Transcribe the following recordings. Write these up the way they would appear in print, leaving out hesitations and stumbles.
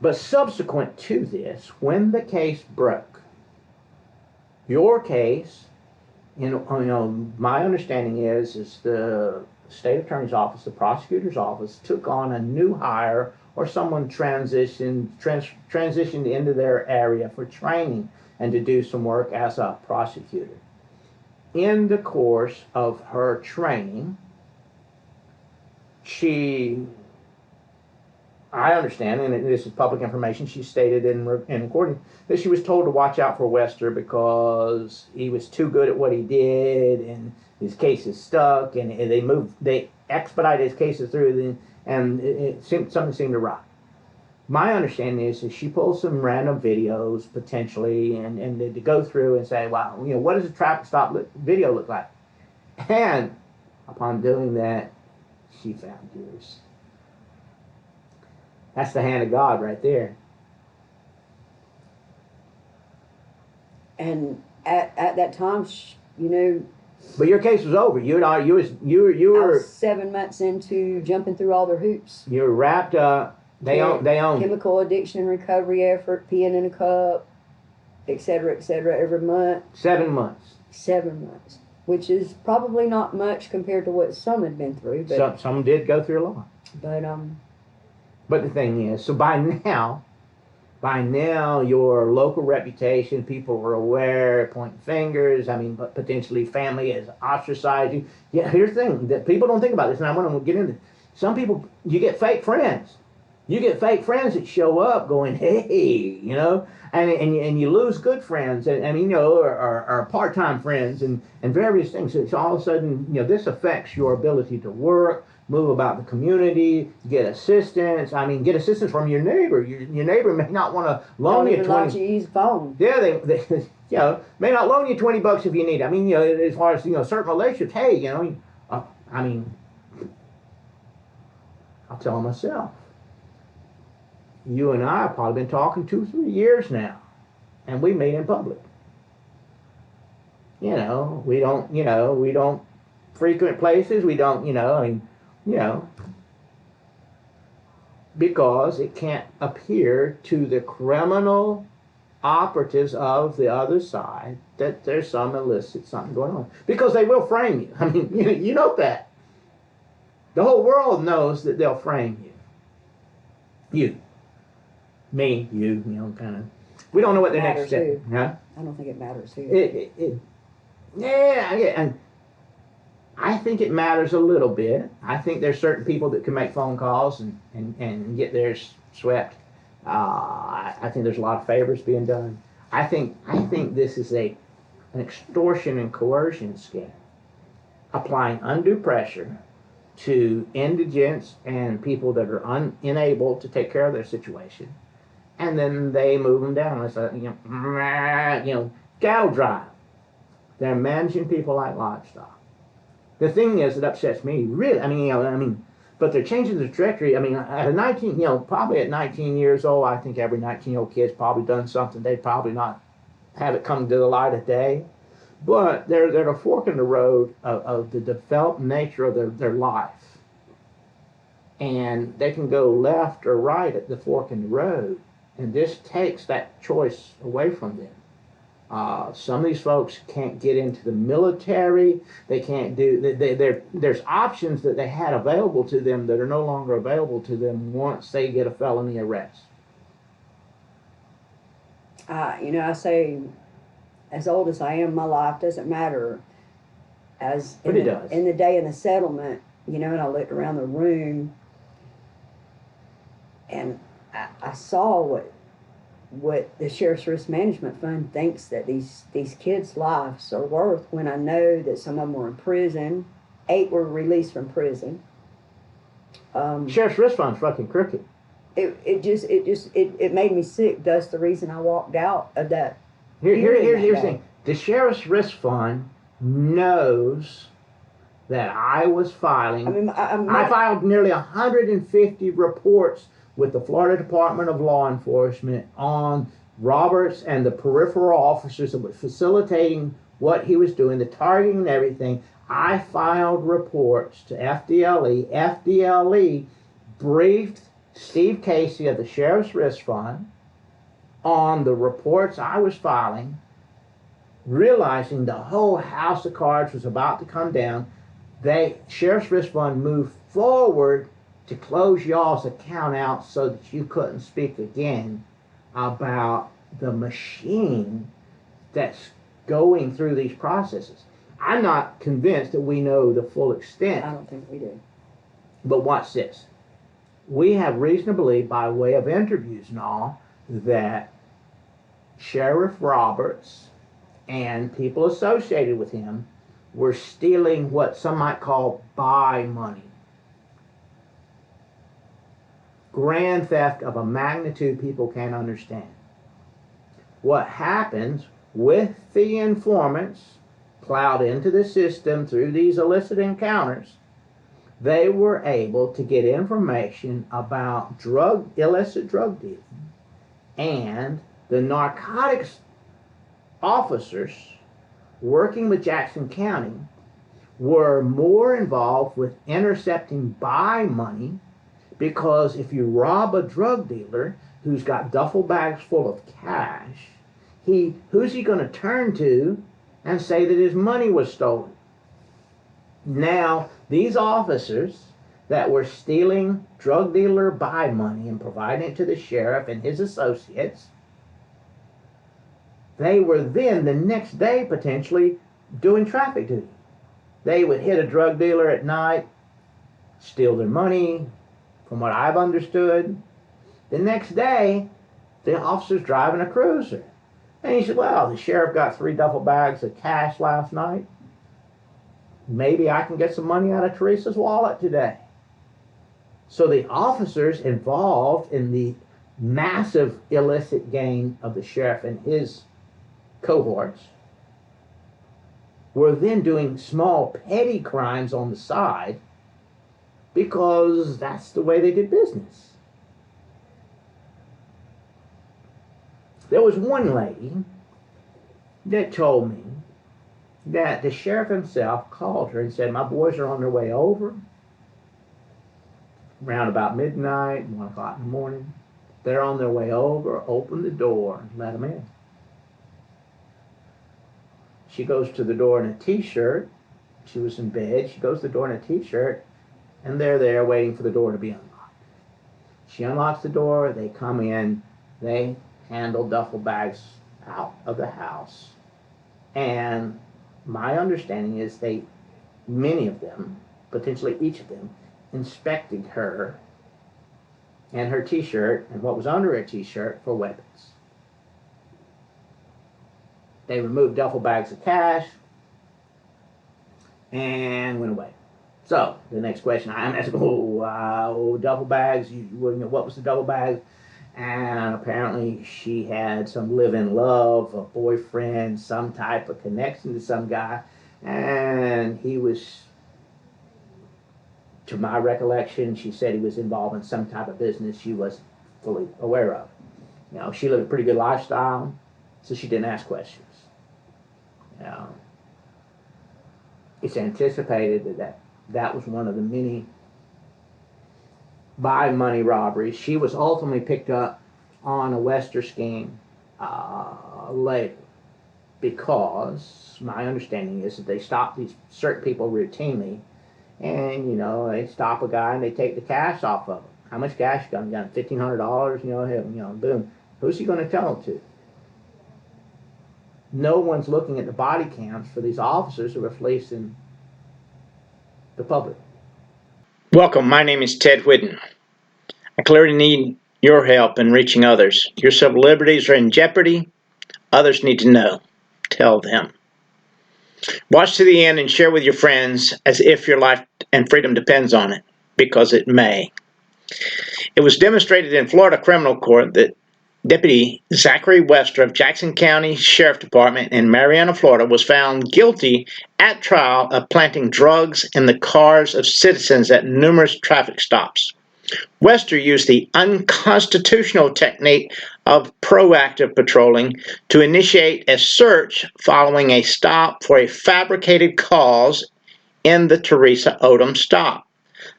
But subsequent to this, when the case broke, your case, my understanding is the state attorney's office, the prosecutor's office, took on a new hire or someone transitioned into their area for training and to do some work as a prosecutor. In the course of her training, I understand, and this is public information, she stated in recording that she was told to watch out for Westr because he was too good at what he did, and his case is stuck, and they expedited his cases through, and something seemed to rot. My understanding is that she pulled some random videos potentially, and to go through and say, wow, what does a traffic stop video look like? And upon doing that, she found yours. That's the hand of God right there. And at that time, But your case was over. You were. I was 7 months into jumping through all their hoops. You were wrapped up. They own chemical addiction and recovery effort, peeing in a cup, et cetera, every month. 7 months. 7 months, which is probably not much compared to what some had been through. But some did go through a lot. But the thing is, so by now, your local reputation, people were aware, pointing fingers. But potentially family has ostracized you. Yeah, here's the thing that people don't think about this, and I want to get into. Some people, you get fake friends. You get fake friends that show up going, hey, and you lose good friends, or part-time friends, and various things. So all of a sudden, this affects your ability to work, move about the community, get assistance. Get assistance from your neighbor. Your neighbor may not want to loan you 20. You use phone. Yeah, they may not loan you $20 if you need it. As far as certain relationships, hey, I'll tell myself. You and I have probably been talking 2-3 years now, and we meet in public. We don't frequent places. We don't, because it can't appear to the criminal operatives of the other side that there's some illicit something going on, because they will frame you. You know that. The whole world knows that they'll frame you. Me, you, kind of. We don't know what the next step. Huh? I don't think it matters who. Yeah, and I think it matters a little bit. I think there's certain people that can make phone calls and get theirs swept. I think there's a lot of favors being done. I think this is an extortion and coercion scheme, applying undue pressure to indigents and people that are unable to take care of their situation. And then they move them down. It's cattle drive. They're managing people like livestock. The thing is, it upsets me really. But they're changing the trajectory. At 19, probably at 19 years old, I think every 19-year-old kid's probably done something. They'd probably not have it come to the light of day. But they're at a fork in the road of the developed nature of their life. And they can go left or right at the fork in the road. And this takes that choice away from them. Some of these folks can't get into the military. They can't do. There's options that they had available to them that are no longer available to them once they get a felony arrest. I say, as old as I am, my life doesn't matter. But it does. In the day of the settlement, and I looked around the room, and I saw what the Sheriff's Risk Management Fund thinks that these kids' lives are worth, when I know that some of them were in prison. 8 were released from prison. Sheriff's Risk Fund's fucking crooked. It made me sick. That's the reason I walked out of that. Here's the thing. The Sheriff's Risk Fund knows that I was filing. I filed nearly 150 reports with the Florida Department of Law Enforcement on Roberts and the peripheral officers that were facilitating what he was doing, the targeting and everything. I filed reports to FDLE. FDLE briefed Steve Casey of the Sheriff's Risk Fund, on the reports I was filing, realizing the whole house of cards was about to come down, Sheriff's Risk Fund moved forward to close y'all's account out so that you couldn't speak again about the machine that's going through these processes. I'm not convinced that we know the full extent. I don't think we do. But watch this. We have reason to believe, by way of interviews and all, that Sheriff Roberts and people associated with him were stealing what some might call buy money. Grand theft of a magnitude people can't understand. What happens with the informants plowed into the system through these illicit encounters, they were able to get information about illicit drug dealing, and the narcotics officers working with Jackson County were more involved with intercepting buy money, because if you rob a drug dealer who's got duffel bags full of cash, who's he going to turn to and say that his money was stolen? Now, these officers that were stealing drug dealer buy money and providing it to the sheriff and his associates, they were then the next day potentially doing traffic duty. They would hit a drug dealer at night, steal their money, from what I've understood. The next day, the officer's driving a cruiser. And he said, well, the sheriff got 3 duffel bags of cash last night. Maybe I can get some money out of Teresa's wallet today. So the officers involved in the massive illicit gain of the sheriff and his cohorts were then doing small petty crimes on the side, because that's the way they did business. There was one lady that told me that the sheriff himself called her and said, my boys are on their way over around about midnight, 1 o'clock in the morning. They're on their way over. Open the door and let them in. She goes to the door in a t-shirt. She was in bed. She goes to the door in a t-shirt, and they're there waiting for the door to be unlocked. She unlocks the door. They come in. They handle duffel bags out of the house. And my understanding is many of them, potentially each of them, inspected her and her t-shirt and what was under her t-shirt for weapons. They removed duffel bags of cash and went away. So the next question I'm asking, duffel bags, what was the duffel bag? And apparently she had some live-in love, a boyfriend, some type of connection to some guy. And he was, to my recollection, she said he was involved in some type of business she wasn't fully aware of. You know, she lived a pretty good lifestyle, so she didn't ask questions. You know, it's anticipated that was one of the many buy money robberies. She was ultimately picked up on a westr scheme later, because my understanding is that they stop these certain people routinely, and they stop a guy and they take the cash off of him. How much cash you got? $1,500. Boom. Who's he going to tell him to? No one's looking at the body cams for these officers who are fleecing the public. Welcome, my name is Ted Whitten. I clearly need your help in reaching others. Your civil liberties are in jeopardy. Others need to know. Tell them. Watch to the end and share with your friends as if your life and freedom depends on it, because it may. It was demonstrated in Florida criminal court that Deputy Zachary Westr of Jackson County Sheriff Department in Marianna, Florida, was found guilty at trial of planting drugs in the cars of citizens at numerous traffic stops. Westr used the unconstitutional technique of proactive patrolling to initiate a search following a stop for a fabricated cause in the Teresa Odom stop.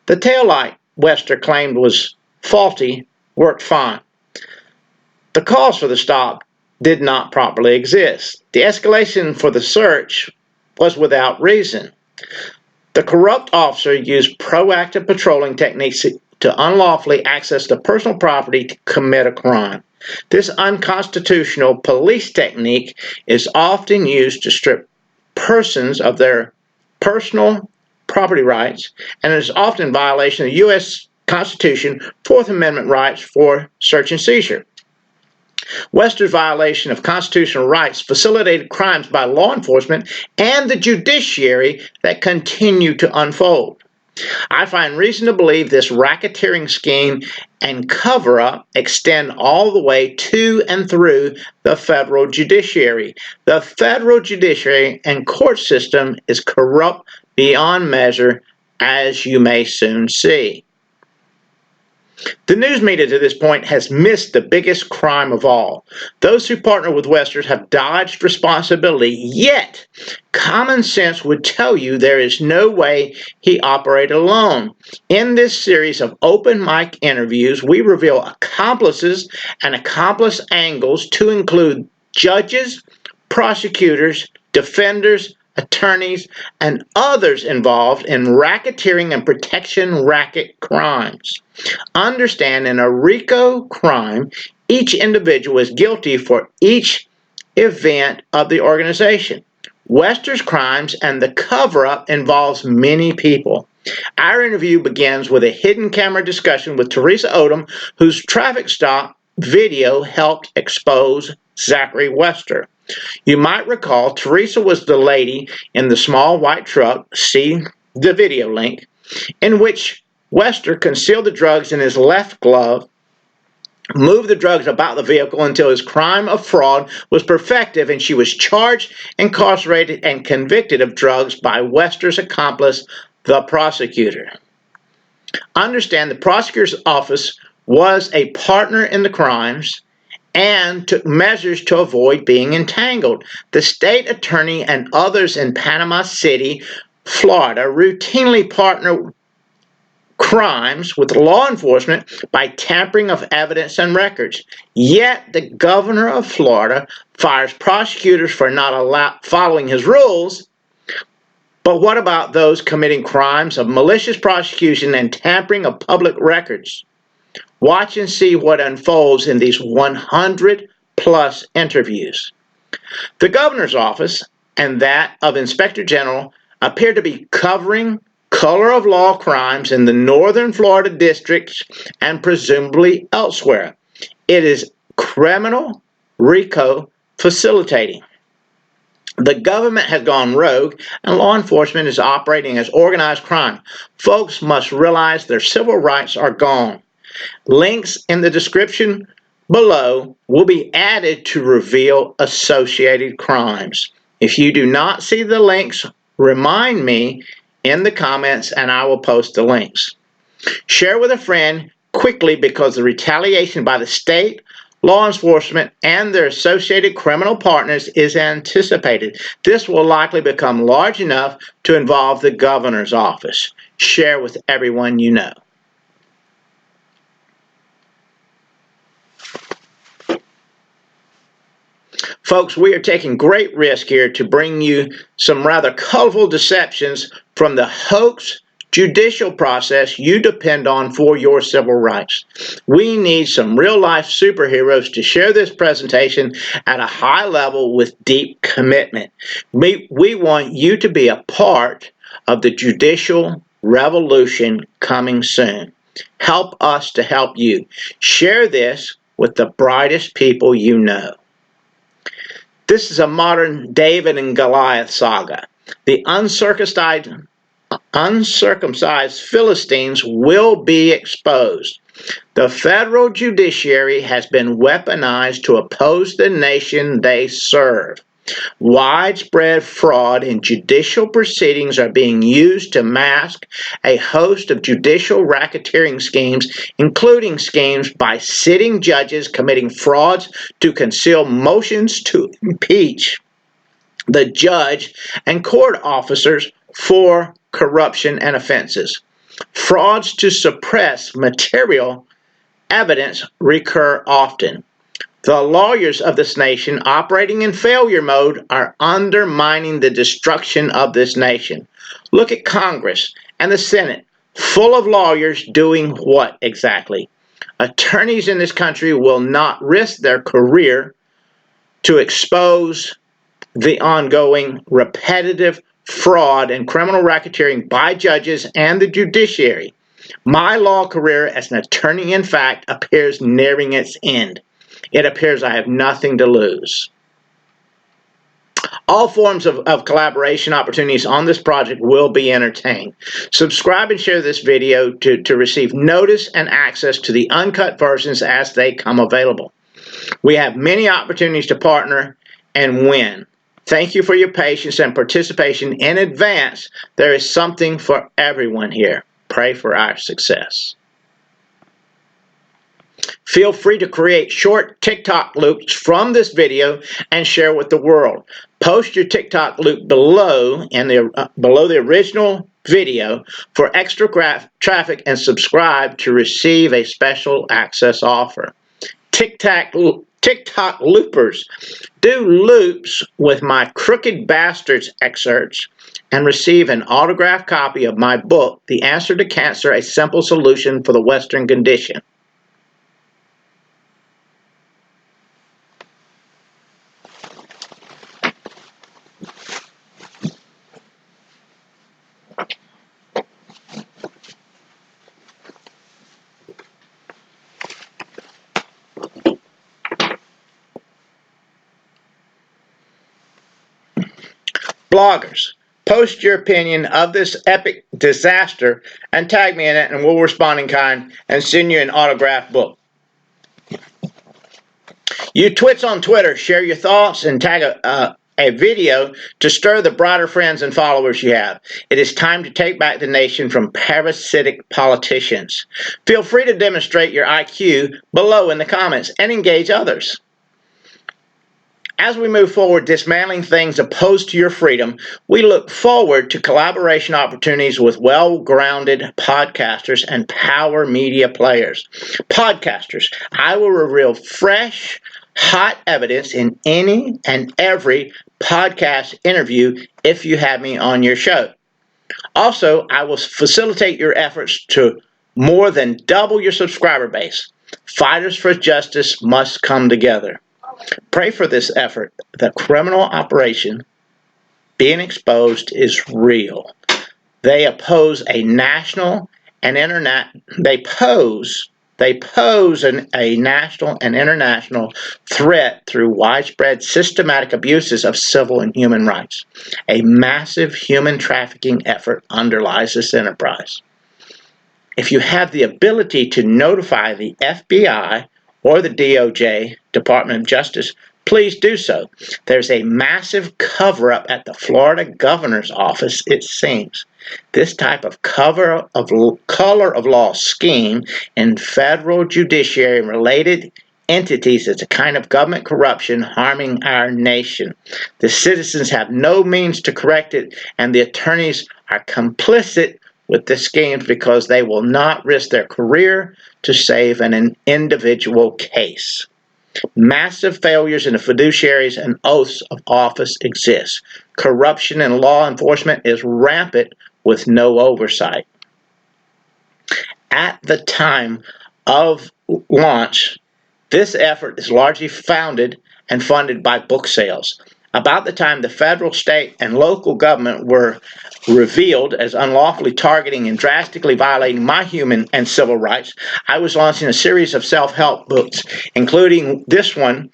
The taillight, Westr claimed, was faulty worked fine. The cause for the stop did not properly exist. The escalation for the search was without reason. The corrupt officer used proactive patrolling techniques to unlawfully access the personal property to commit a crime. This unconstitutional police technique is often used to strip persons of their personal property rights and is often in violation of the U.S. Constitution, Fourth Amendment rights for search and seizure. Wester's violation of constitutional rights facilitated crimes by law enforcement and the judiciary that continue to unfold. I find reason to believe this racketeering scheme and cover-up extend all the way to and through the federal judiciary. The federal judiciary and court system is corrupt beyond measure, as you may soon see. The news media to this point has missed the biggest crime of all. Those who partner with Western have dodged responsibility, yet common sense would tell you there is no way he operated alone. In this series of open mic interviews, we reveal accomplices and accomplice angles to include judges, prosecutors, defenders, attorneys, and others involved in racketeering and protection racket crimes. Understand, in a RICO crime, each individual is guilty for each event of the organization. Wester's crimes and the cover-up involves many people. Our interview begins with a hidden camera discussion with Teresa Odom, whose traffic stop video helped expose Zachary Westr. You might recall Teresa was the lady in the small white truck, see the video link, in which Westr concealed the drugs in his left glove, moved the drugs about the vehicle until his crime of fraud was perfected, and she was charged, incarcerated, and convicted of drugs by Westr's accomplice, the prosecutor. Understand, the prosecutor's office was a partner in the crimes and took measures to avoid being entangled. The state attorney and others in Panama City, Florida, routinely partner crimes with law enforcement by tampering of evidence and records. Yet the governor of Florida fires prosecutors for not following his rules. But what about those committing crimes of malicious prosecution and tampering of public records? Watch and see what unfolds in these 100-plus interviews. The governor's office and that of Inspector General appear to be covering color of law crimes in the northern Florida districts and presumably elsewhere. It is criminal RICO facilitating. The government has gone rogue and law enforcement is operating as organized crime. Folks must realize their civil rights are gone. Links in the description below will be added to reveal associated crimes. If you do not see the links, remind me in the comments and I will post the links. Share with a friend quickly because the retaliation by the state, law enforcement, and their associated criminal partners is anticipated. This will likely become large enough to involve the governor's office. Share with everyone you know. Folks, we are taking great risk here to bring you some rather colorful deceptions from the hoax judicial process you depend on for your civil rights. We need some real-life superheroes to share this presentation at a high level with deep commitment. We want you to be a part of the judicial revolution coming soon. Help us to help you. Share this with the brightest people you know. This is a modern David and Goliath saga. The uncircumcised Philistines will be exposed. The federal judiciary has been weaponized to oppose the nation they serve. Widespread fraud in judicial proceedings are being used to mask a host of judicial racketeering schemes, including schemes by sitting judges committing frauds to conceal motions to impeach the judge and court officers for corruption and offenses, frauds to suppress material evidence recur often. The lawyers of this nation operating in failure mode are undermining the destruction of this nation. Look at Congress and the Senate, full of lawyers doing what exactly? Attorneys in this country will not risk their career to expose the ongoing repetitive fraud and criminal racketeering by judges and the judiciary. My law career as an attorney, in fact, appears nearing its end. It appears I have nothing to lose. All forms of collaboration opportunities on this project will be entertained. Subscribe and share this video to receive notice and access to the uncut versions as they come available. We have many opportunities to partner and win. Thank you for your patience and participation in advance. There is something for everyone here. Pray for our success. Feel free to create short TikTok loops from this video and share with the world. Post your TikTok loop below below the original video for extra traffic and subscribe to receive a special access offer. TikTok loopers, do loops with my Crooked Bastards excerpts and receive an autographed copy of my book, The Answer to Cancer, A Simple Solution for the Western Condition. Bloggers, post your opinion of this epic disaster and tag me in it, and we'll respond in kind and send you an autographed book. You twits on Twitter, share your thoughts and tag a video to stir the broader friends and followers you have. It is time to take back the nation from parasitic politicians. Feel free to demonstrate your IQ below in the comments and engage others. As we move forward dismantling things opposed to your freedom, we look forward to collaboration opportunities with well-grounded podcasters and power media players. Podcasters, I will reveal fresh, hot evidence in any and every podcast interview if you have me on your show. Also, I will facilitate your efforts to more than double your subscriber base. Fighters for justice must come together. Pray for this effort. The criminal operation being exposed is real. They oppose a national and they pose a national and international threat through widespread systematic abuses of civil and human rights. A massive human trafficking effort underlies this enterprise. If you have the ability to notify the FBI or the DOJ, Department of Justice, please do so. There's a massive cover-up at the Florida governor's office, it seems. This type of color of law scheme in federal judiciary and related entities is a kind of government corruption harming our nation. The citizens have no means to correct it, and the attorneys are complicit with the schemes because they will not risk their career to save an individual case. Massive failures in the fiduciaries and oaths of office exist. Corruption in law enforcement is rampant with no oversight. At the time of launch, this effort is largely founded and funded by book sales. About the time the federal, state, and local government were revealed as unlawfully targeting and drastically violating my human and civil rights, I was launching a series of self-help books, including this one,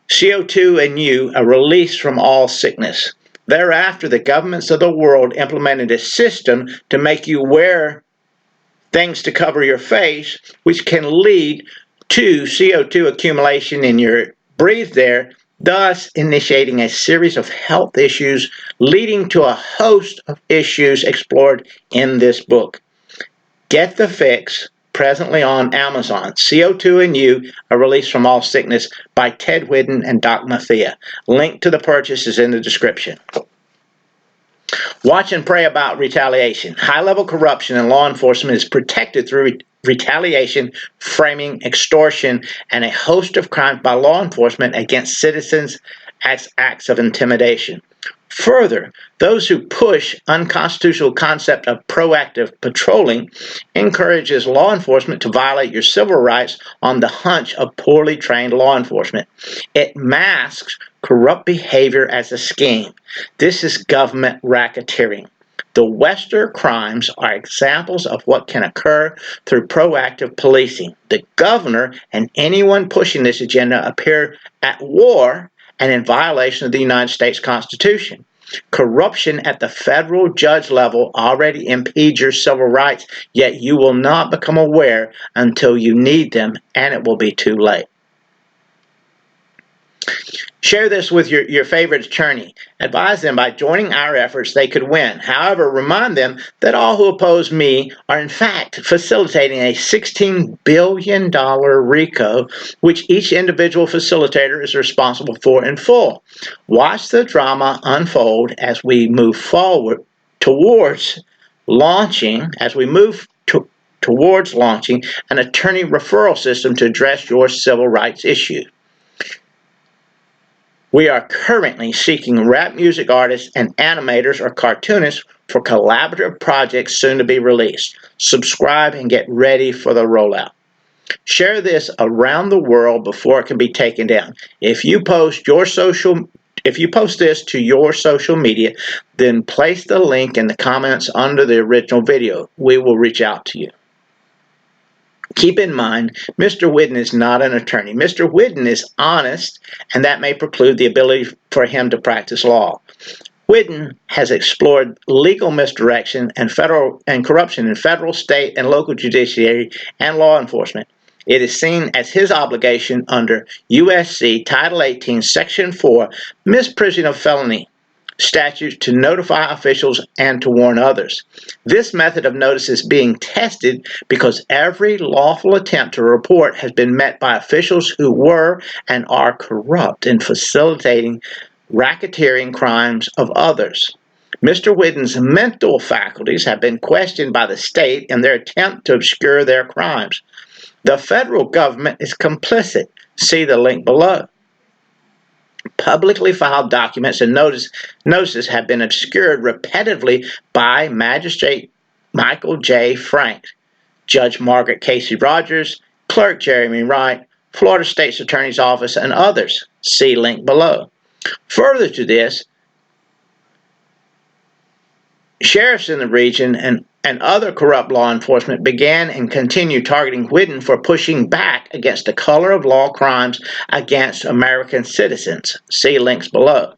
CO2 and You, A Release from All Sickness. Thereafter, the governments of the world implemented a system to make you wear things to cover your face, which can lead to CO2 accumulation in your breathe there, thus initiating a series of health issues leading to a host of issues explored in this book. Get the Fix, presently on Amazon. CO2 and You, A Release from All Sickness by Ted Whidden and Doc Mathia. Link to the purchase is in the description. Watch and pray about retaliation. High-level corruption in law enforcement is protected through retaliation, framing, extortion, and a host of crimes by law enforcement against citizens as acts of intimidation. Further, those who push unconstitutional concept of proactive patrolling encourages law enforcement to violate your civil rights on the hunch of poorly trained law enforcement. It masks corrupt behavior as a scheme. This is government racketeering. The westr crimes are examples of what can occur through proactive policing. The governor and anyone pushing this agenda appear at war and in violation of the United States Constitution. Corruption at the federal judge level already impedes your civil rights, yet you will not become aware until you need them, and it will be too late. Share this with your favorite attorney. Advise them by joining our efforts they could win. However, remind them that all who oppose me are in fact facilitating a $16 billion RICO, which each individual facilitator is responsible for in full. Watch the drama unfold as we move forward towards launching, towards launching an attorney referral system to address your civil rights issues. We are currently seeking rap music artists and animators or cartoonists for collaborative projects soon to be released. Subscribe and get ready for the rollout. Share this around the world before it can be taken down. If you post this to your social media, then place the link in the comments under the original video. We will reach out to you. Keep in mind, Mr. Whidden is not an attorney. Mr. Whidden is honest, and that may preclude the ability for him to practice law. Whidden has explored legal misdirection and corruption in federal, state, and local judiciary and law enforcement. It is seen as his obligation under USC Title 18, Section 4, misprision of felony statutes to notify officials and to warn others. This method of notice is being tested because every lawful attempt to report has been met by officials who were and are corrupt in facilitating racketeering crimes of others. Mr. Whidden's mental faculties have been questioned by the state in their attempt to obscure their crimes. The federal government is complicit. See the link below. Publicly filed documents and notices have been obscured repetitively by Magistrate Michael J. Frank, Judge Margaret Casey Rogers, Clerk Jeremy Wright, Florida State's Attorney's Office, and others. See link below. Further to this, sheriffs in the region and other corrupt law enforcement began and continue targeting Whidden for pushing back against the color of law crimes against American citizens. See links below.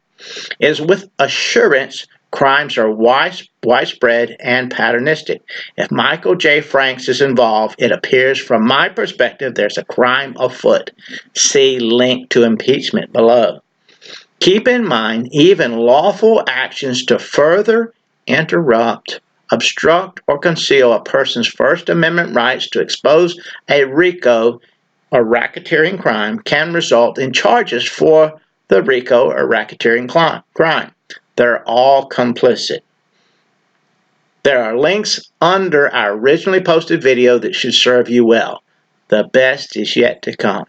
It is with assurance crimes are widespread and patternistic. If Michael J. Franks is involved, it appears from my perspective there's a crime afoot. See link to impeachment below. Keep in mind, even lawful actions to further interrupt, obstruct, or conceal a person's First Amendment rights to expose a RICO or racketeering crime can result in charges for the RICO or racketeering crime. They're all complicit. There are links under our originally posted video that should serve you well. The best is yet to come.